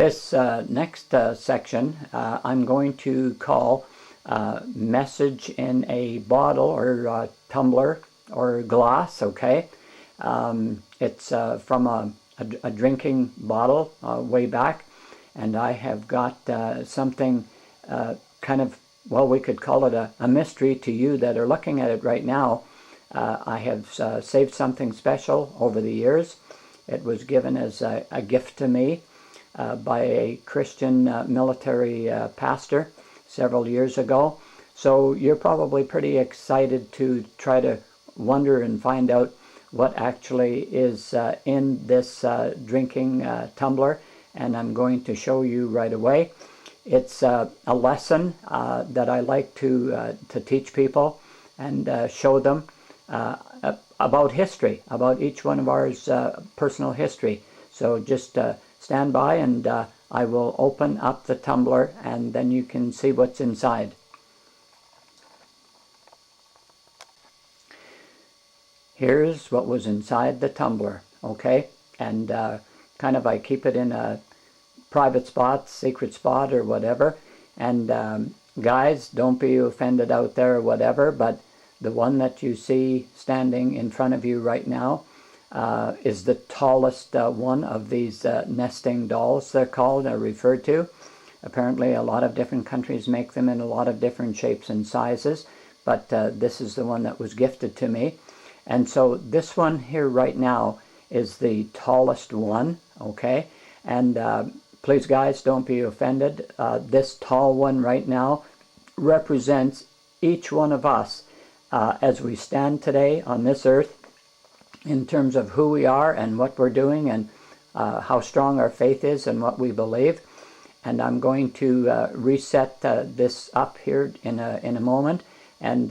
This next section I'm going to call message in a bottle or tumbler or glass, okay? It's from a drinking bottle way back, and I have got something kind of, well, we could call it a mystery to you that are looking at it right now. I have saved something special over the years. It was given as a gift to me by a Christian military pastor several years ago. So you're probably pretty excited to try to wonder and find out what actually is in this drinking tumbler, and I'm going to show you right away. It's a lesson that I like to teach people and show them about history, about each one of ours personal history. So just stand by and I will open up the tumbler and then you can see what's inside. Here's what was inside the tumbler, okay? And kind of I keep it in a private spot, secret spot or whatever. And guys, don't be offended out there or whatever, but the one that you see standing in front of you right now is the tallest one of these nesting dolls, they're called, or referred to. Apparently a lot of different countries make them in a lot of different shapes and sizes, but this is the one that was gifted to me. And so this one here right now is the tallest one, okay? And please guys, don't be offended. This tall one right now represents each one of us as we stand today on this earth, in terms of who we are and what we're doing and how strong our faith is and what we believe. And I'm going to reset this up here in a moment and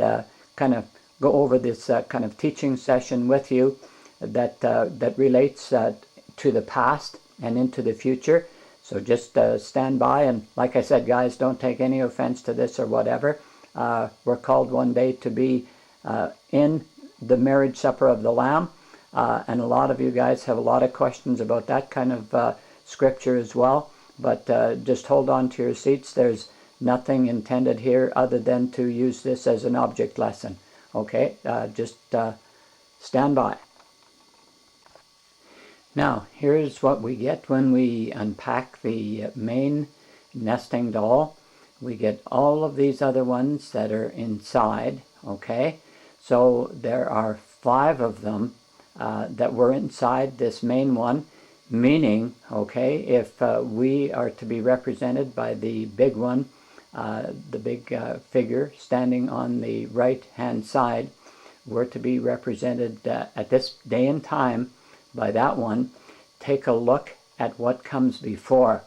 kind of go over this kind of teaching session with you that that relates to the past and into the future. So just stand by, and like I said, guys, don't take any offense to this or whatever. We're called one day to be in the marriage supper of the Lamb, and a lot of you guys have a lot of questions about that kind of scripture as well, but just hold on to your seats. There's nothing intended here other than to use this as an object lesson. Okay, just stand by. Now, here's what we get when we unpack the main nesting doll. We get all of these other ones that are inside, okay? So there are 5 of them that were inside this main one, meaning, okay, if we are to be represented by the big one, the big figure standing on the right-hand side, we're to be represented at this day and time by that one. Take a look at what comes before.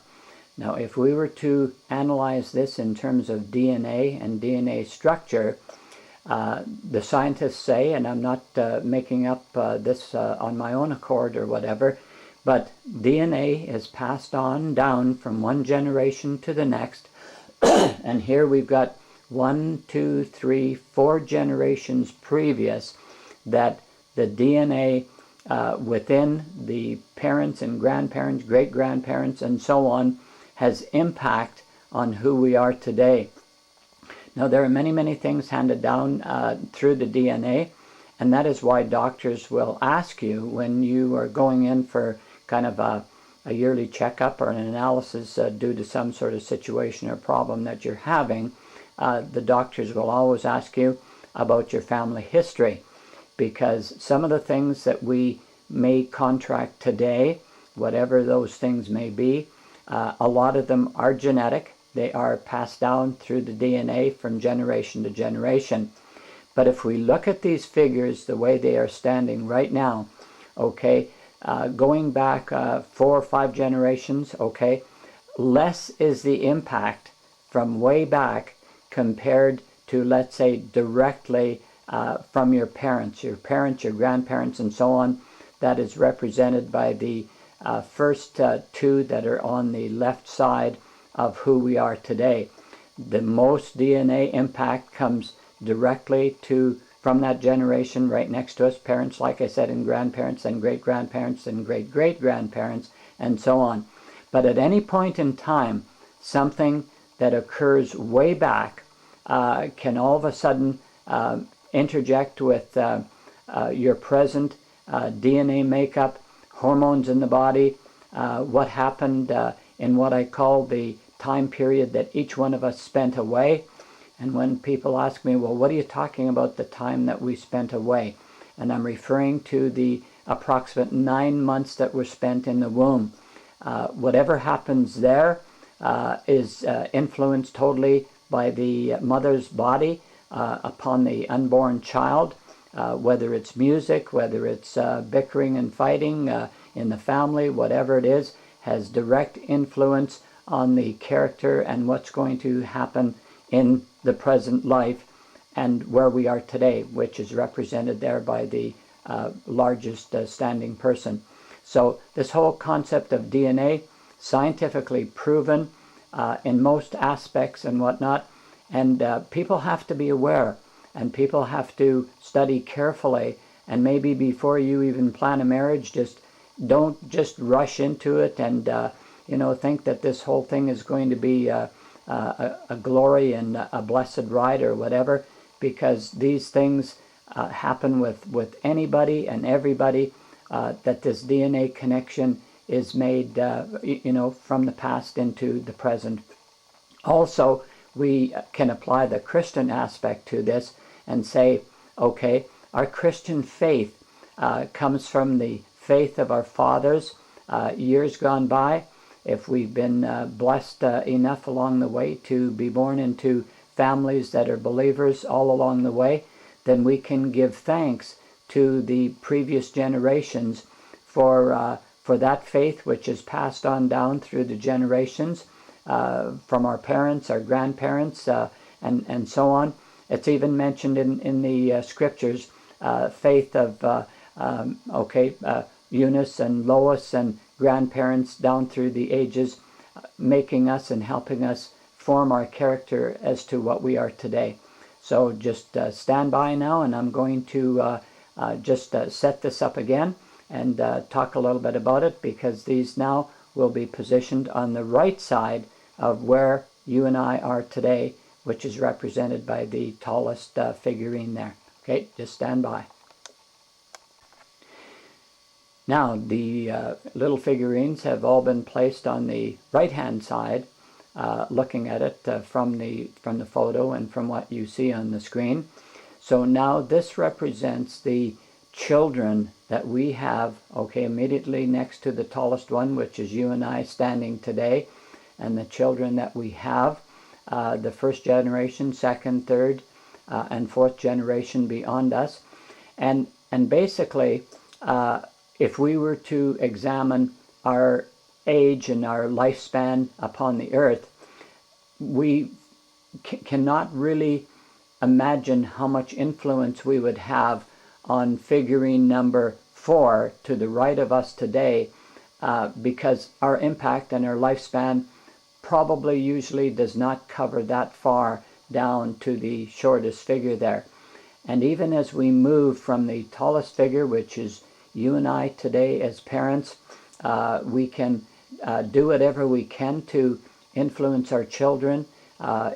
Now, if we were to analyze this in terms of DNA and DNA structure, the scientists say, and I'm not making up this on my own accord or whatever, but DNA is passed on down from one generation to the next. And here we've got 1, 2, 3, 4 generations previous that the DNA within the parents and grandparents, great-grandparents, and so on has impact on who we are today. Now, there are many, many things handed down through the DNA, and that is why doctors will ask you when you are going in for kind of a yearly checkup or an analysis due to some sort of situation or problem that you're having, the doctors will always ask you about your family history, because some of the things that we may contract today, whatever those things may be, a lot of them are genetic. They are passed down through the DNA from generation to generation. But if we look at these figures the way they are standing right now, okay, going back 4 or 5 generations, okay, less is the impact from way back compared to, let's say, directly from your parents, your grandparents, and so on. That is represented by the first 2 that are on the left side of who we are today. The most DNA impact comes directly from that generation right next to us, parents, like I said, and grandparents, and great-grandparents, and great-great-grandparents, and so on. But at any point in time, something that occurs way back can all of a sudden interject with your present DNA makeup, hormones in the body, what happened in what I call the time period that each one of us spent away. And when people ask me, well, what are you talking about, the time that we spent away? And I'm referring to the approximate 9 months that were spent in the womb. Whatever happens there is influenced totally by the mother's body upon the unborn child, whether it's music, whether it's bickering and fighting in the family, whatever it is, has direct influence on the character and what's going to happen in the present life and where we are today, which is represented there by the largest standing person. So this whole concept of DNA, scientifically proven in most aspects and whatnot, and people have to be aware, and people have to study carefully, and maybe before you even plan a marriage, don't just rush into it and think that this whole thing is going to be a glory and a blessed ride or whatever, because these things happen with anybody and everybody, that this DNA connection is made from the past into the present. Also, we can apply the Christian aspect to this and say, okay, our Christian faith comes from the faith of our fathers years gone by. If we've been blessed enough along the way to be born into families that are believers all along the way, then we can give thanks to the previous generations for that faith which is passed on down through the generations from our parents, our grandparents, and so on. It's even mentioned in the scriptures, faith of Eunice and Lois and grandparents down through the ages, making us and helping us form our character as to what we are today. So just stand by now, and I'm going to just set this up again and talk a little bit about it, because these now will be positioned on the right side of where you and I are today, which is represented by the tallest figurine there. Okay, just stand by. Now, the little figurines have all been placed on the right-hand side, looking at it from the photo and from what you see on the screen. So now this represents the children that we have, okay, immediately next to the tallest one, which is you and I standing today, and the children that we have, the first generation, second, third, and fourth generation beyond us. And basically, if we were to examine our age and our lifespan upon the earth, we cannot really imagine how much influence we would have on figurine number 4 to the right of us today, because our impact and our lifespan probably usually does not cover that far down to the shortest figure there. And even as we move from the tallest figure, which is you and I today as parents, we can do whatever we can to influence our children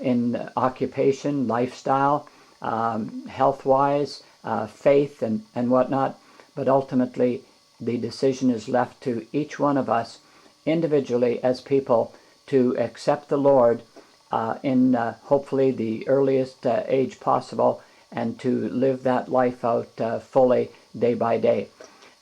in occupation, lifestyle, health-wise, faith, and whatnot. But ultimately, the decision is left to each one of us individually as people to accept the Lord in hopefully the earliest age possible, and to live that life out fully day by day.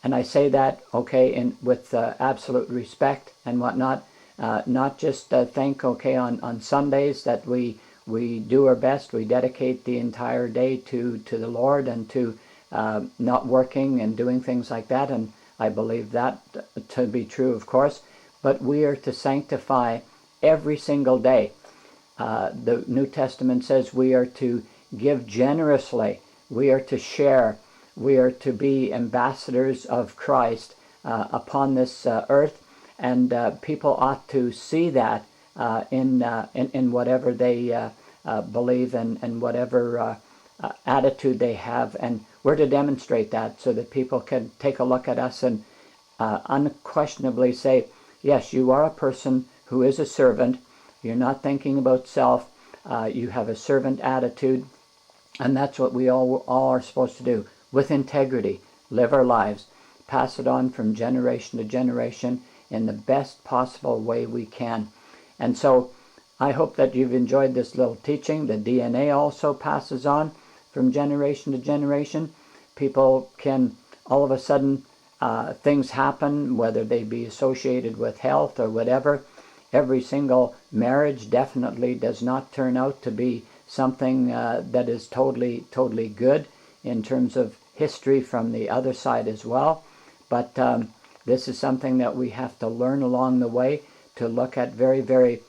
And I say that, okay, with absolute respect and whatnot, not just think, okay, on Sundays that we do our best, we dedicate the entire day to the Lord and to not working and doing things like that, and I believe that to be true, of course, but we are to sanctify every single day. The New Testament says we are to give generously, we are to share, we are to be ambassadors of Christ upon this earth, and people ought to see that in whatever they believe and whatever attitude they have, and we're to demonstrate that so that people can take a look at us and unquestionably say, yes, you are a person who is a servant. You're not thinking about self. You have a servant attitude, and that's what we all are supposed to do, with integrity. Live our lives, pass it on from generation to generation in the best possible way we can. And so I hope that you've enjoyed this little teaching. The DNA also passes on from generation to generation. People can, all of a sudden, things happen, whether they be associated with health or whatever. Every single marriage definitely does not turn out to be something that is totally good in terms of history from the other side as well. But this is something that we have to learn along the way, to look at very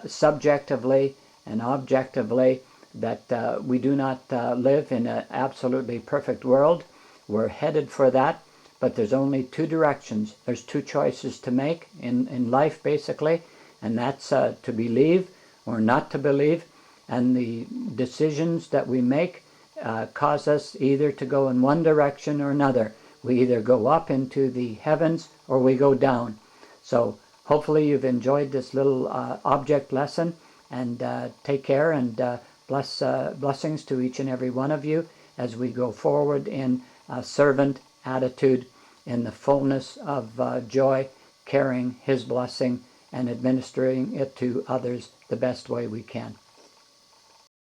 subjectively and objectively, that we do not live in an absolutely perfect world. We're headed for that, but there's only two directions. There's two choices to make in life, basically, and that's to believe or not to believe. And the decisions that we make cause us either to go in one direction or another. We either go up into the heavens or we go down. So hopefully you've enjoyed this little object lesson, and take care, and blessings to each and every one of you as we go forward in a servant attitude, in the fullness of joy, carrying His blessing and administering it to others the best way we can.